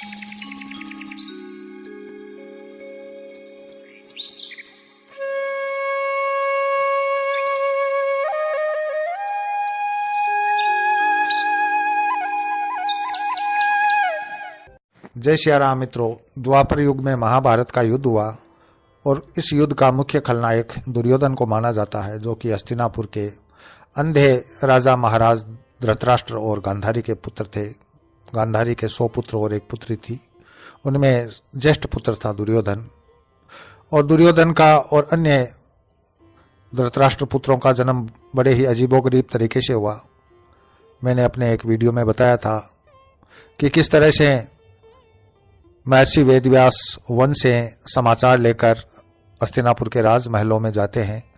जय श्री राम मित्रों, द्वापर युग में महाभारत का युद्ध हुआ और इस युद्ध का मुख्य खलनायक दुर्योधन को माना जाता है, जो कि हस्तिनापुर के अंधे राजा महाराज धृतराष्ट्र और गांधारी के पुत्र थे। गांधारी के 100 पुत्र और एक पुत्री थी। उनमें ज्येष्ठ पुत्र था दुर्योधन। और दुर्योधन का और अन्य धृतराष्ट्र पुत्रों का जन्म बड़े ही अजीबोगरीब तरीके से हुआ। मैंने अपने एक वीडियो में बताया था कि किस तरह से महर्षि वेदव्यास वन से समाचार लेकर हस्तिनापुर के राजमहलों में जाते हैं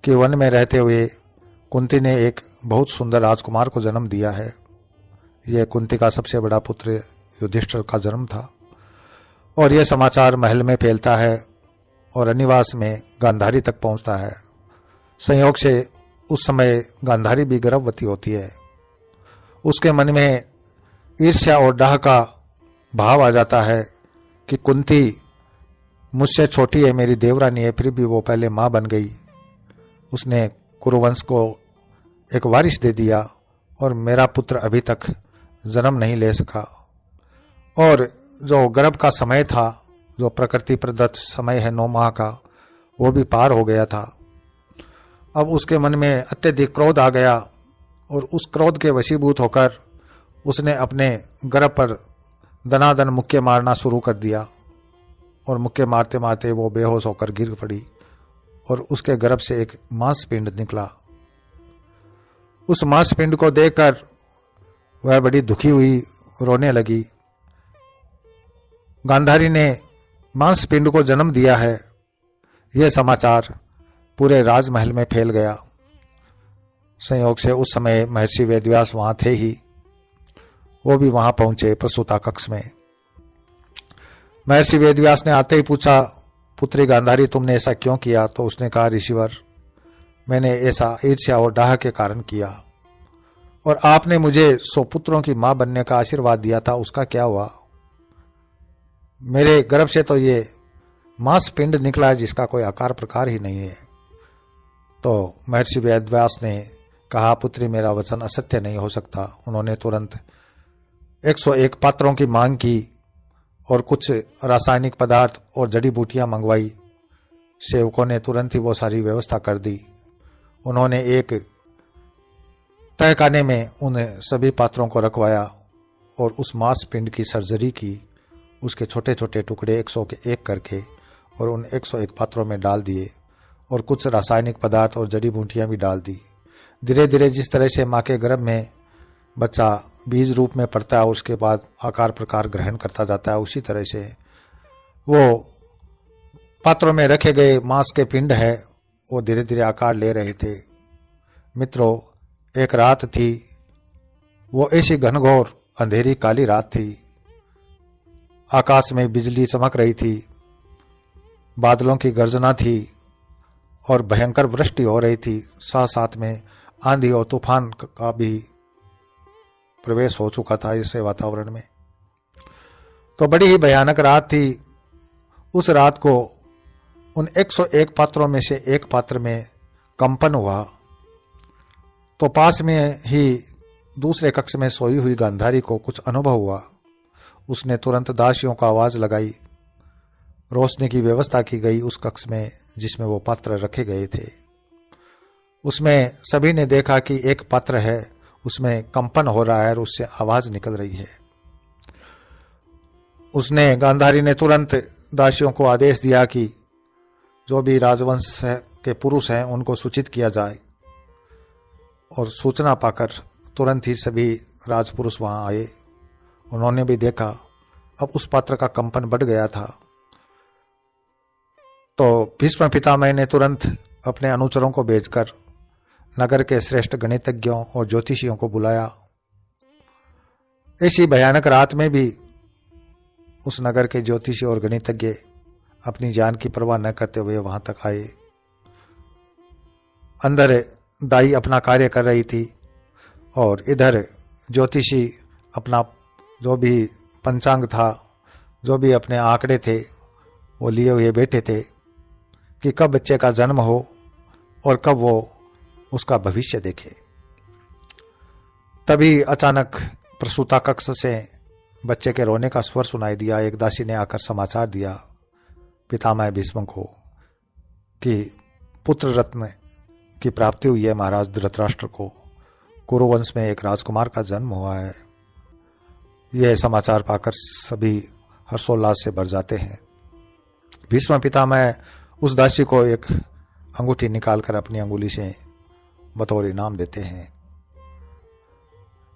कि वन में रहते हुए कुंती ने एक बहुत सुंदर राजकुमार को जन्म दिया है। यह कुंती का सबसे बड़ा पुत्र युधिष्ठिर का जन्म था। और यह समाचार महल में फैलता है और अनिवास में गांधारी तक पहुंचता है। संयोग से उस समय गांधारी भी गर्भवती होती है। उसके मन में ईर्ष्या और डाह का भाव आ जाता है कि कुंती मुझसे छोटी है, मेरी देवरानी है, फिर भी वो पहले माँ बन गई। उसने कुरुवंश को एक वारिस दे दिया और मेरा पुत्र अभी तक जन्म नहीं ले सका। और जो गर्भ का समय था, जो प्रकृति प्रदत्त समय है 9 माह का, वो भी पार हो गया था। अब उसके मन में अत्यधिक क्रोध आ गया और उस क्रोध के वशीभूत होकर उसने अपने गर्भ पर दनादन मुक्के मारना शुरू कर दिया। और मुक्के मारते मारते वो बेहोश होकर गिर पड़ी और उसके गर्भ से एक मांसपिंड निकला। उस मांसपिंड को देखकर वह बड़ी दुखी हुई, रोने लगी। गांधारी ने मांसपिंड को जन्म दिया है, यह समाचार पूरे राजमहल में फैल गया। संयोग से उस समय महर्षि वेदव्यास वहां थे ही। वो भी वहां पहुंचे प्रसूता कक्ष में। महर्षि वेदव्यास ने आते ही पूछा, पुत्री गांधारी तुमने ऐसा क्यों किया? तो उसने कहा, ऋषिवर, मैंने ऐसा ईर्ष्या और डाह के कारण किया। और आपने मुझे 100 पुत्रों की मां बनने का आशीर्वाद दिया था, उसका क्या हुआ? मेरे गर्भ से तो ये मांसपिंड निकला है जिसका कोई आकार प्रकार ही नहीं है। तो महर्षि वेदव्यास ने कहा, पुत्री मेरा वचन असत्य नहीं हो सकता। उन्होंने तुरंत 101 पात्रों की मांग की और कुछ रासायनिक पदार्थ और जड़ी बूटियां मंगवाई। सेवकों ने तुरंत ही वो सारी व्यवस्था कर दी। उन्होंने एक तहखाने में उन सभी पात्रों को रखवाया और उस मांसपिंड की सर्जरी की। उसके छोटे छोटे टुकड़े 100 के एक करके और उन 101 पात्रों में डाल दिए और कुछ रासायनिक पदार्थ और जड़ी बूटियां भी डाल दी। धीरे धीरे जिस तरह से माँ के गर्भ में बच्चा बीज रूप में पड़ता है, उसके बाद आकार प्रकार ग्रहण करता जाता है, उसी तरह से वो पात्रों में रखे गए मांस के पिंड है, वो धीरे धीरे आकार ले रहे थे। मित्रों, एक रात थी, वो ऐसी घनघोर अंधेरी काली रात थी। आकाश में बिजली चमक रही थी, बादलों की गर्जना थी और भयंकर वृष्टि हो रही थी। साथ साथ में आंधी और तूफान का भी प्रवेश हो चुका था इस वातावरण में। तो बड़ी ही भयानक रात थी। उस रात को उन 101 पात्रों में से एक पात्र में कंपन हुआ। तो पास में ही दूसरे कक्ष में सोई हुई गांधारी को कुछ अनुभव हुआ। उसने तुरंत दासियों को आवाज लगाई। रोशनी की व्यवस्था की गई उस कक्ष में जिसमें वो पात्र रखे गए थे। उसमें सभी ने देखा कि एक पात्र है, उसमें कंपन हो रहा है और उससे आवाज निकल रही है। उसने गांधारी ने तुरंत दासियों को आदेश दिया कि जो भी राजवंश के पुरुष हैं उनको सूचित किया जाए। और सूचना पाकर तुरंत ही सभी राजपुरुष वहां आए। उन्होंने भी देखा, अब उस पात्र का कंपन बढ़ गया था। तो भीष्म पितामह ने तुरंत अपने अनुचरों को भेजकर नगर के श्रेष्ठ गणितज्ञों और ज्योतिषियों को बुलाया। ऐसी भयानक रात में भी उस नगर के ज्योतिषी और गणितज्ञ अपनी जान की परवाह न करते हुए वहां तक आए। अंदर दाई अपना कार्य कर रही थी और इधर ज्योतिषी अपना जो भी पंचांग था, जो भी अपने आंकड़े थे वो लिए हुए बैठे थे कि कब बच्चे का जन्म हो और कब वो उसका भविष्य देखे। तभी अचानक प्रसूता कक्ष से बच्चे के रोने का स्वर सुनाई दिया। एक दासी ने आकर समाचार दिया पितामह भीष्म को कि पुत्र रत्न की प्राप्ति हुई है महाराज धृतराष्ट्र को, कुरुवंश में एक राजकुमार का जन्म हुआ है। यह समाचार पाकर सभी हर्षोल्लास से भर जाते हैं। भीष्म पितामह उस दासी को एक अंगूठी निकालकर अपनी अंगुली से बतौर इनाम देते हैं।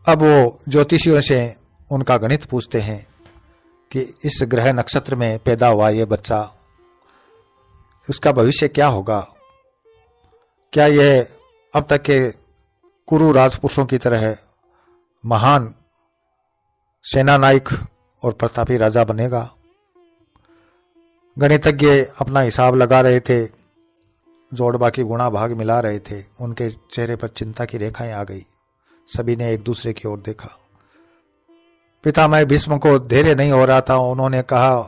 अब वो ज्योतिषियों से उनका गणित पूछते हैं कि इस ग्रह नक्षत्र में पैदा हुआ ये बच्चा, उसका भविष्य क्या होगा? क्या यह अब तक के कुरु राजपुरुषों की तरह महान सेनानायक और प्रतापी राजा बनेगा? गणितज्ञ अपना हिसाब लगा रहे थे, जोड़बा की गुणा भाग मिला रहे थे। उनके चेहरे पर चिंता की रेखाएं आ गई। सभी ने एक दूसरे की ओर देखा। पितामह भीष्म को धैर्य नहीं हो रहा था। उन्होंने कहा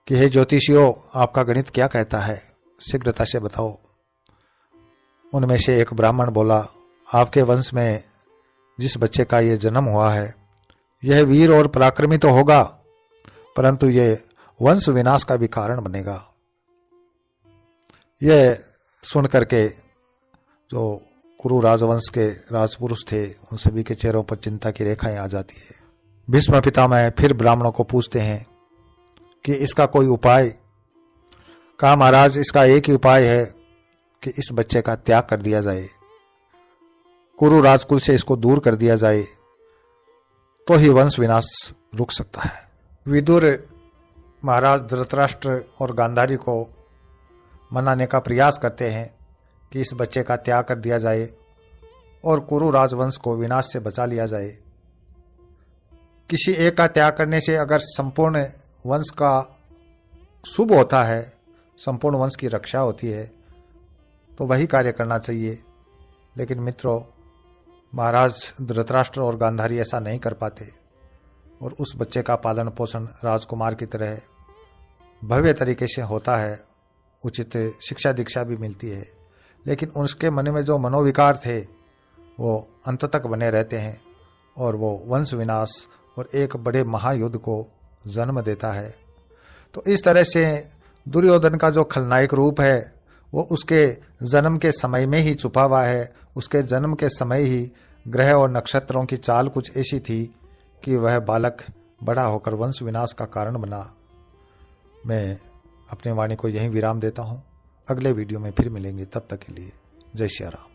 कि हे ज्योतिषियों, आपका गणित क्या कहता है? शीघ्रता से बताओ। उनमें से एक ब्राह्मण बोला, आपके वंश में जिस बच्चे का ये जन्म हुआ है, यह वीर और पराक्रमी तो होगा, परंतु यह वंश विनाश का भी कारण बनेगा। यह सुन करके जो कुरु राजवंश के राजपुरुष थे, उन सभी के चेहरों पर चिंता की रेखाएं आ जाती है। भीष्म पितामह फिर ब्राह्मणों को पूछते हैं कि इसका कोई उपाय? कहा, महाराज, इसका एक ही उपाय है कि इस बच्चे का त्याग कर दिया जाए, कुरु राजकुल से इसको दूर कर दिया जाए, तो ही वंश विनाश रुक सकता है। विदुर महाराज धृतराष्ट्र और गांधारी को मनाने का प्रयास करते हैं कि इस बच्चे का त्याग कर दिया जाए और कुरु राजवंश को विनाश से बचा लिया जाए। किसी एक का त्याग करने से अगर संपूर्ण वंश का शुभ होता है, संपूर्ण वंश की रक्षा होती है, तो वही कार्य करना चाहिए। लेकिन मित्रों, महाराज धृतराष्ट्र और गांधारी ऐसा नहीं कर पाते और उस बच्चे का पालन पोषण राजकुमार की तरह भव्य तरीके से होता है। उचित शिक्षा दीक्षा भी मिलती है, लेकिन उसके मन में जो मनोविकार थे वो अंत तक बने रहते हैं और वो वंश विनाश और एक बड़े महायुद्ध को जन्म देता है। तो इस तरह से दुर्योधन का जो खलनायक रूप है वो उसके जन्म के समय में ही छुपा हुआ है। उसके जन्म के समय ही ग्रह और नक्षत्रों की चाल कुछ ऐसी थी कि वह बालक बड़ा होकर वंश विनाश का कारण बना। मैं अपनी वाणी को यहीं विराम देता हूँ। अगले वीडियो में फिर मिलेंगे, तब तक के लिए जय श्री राम।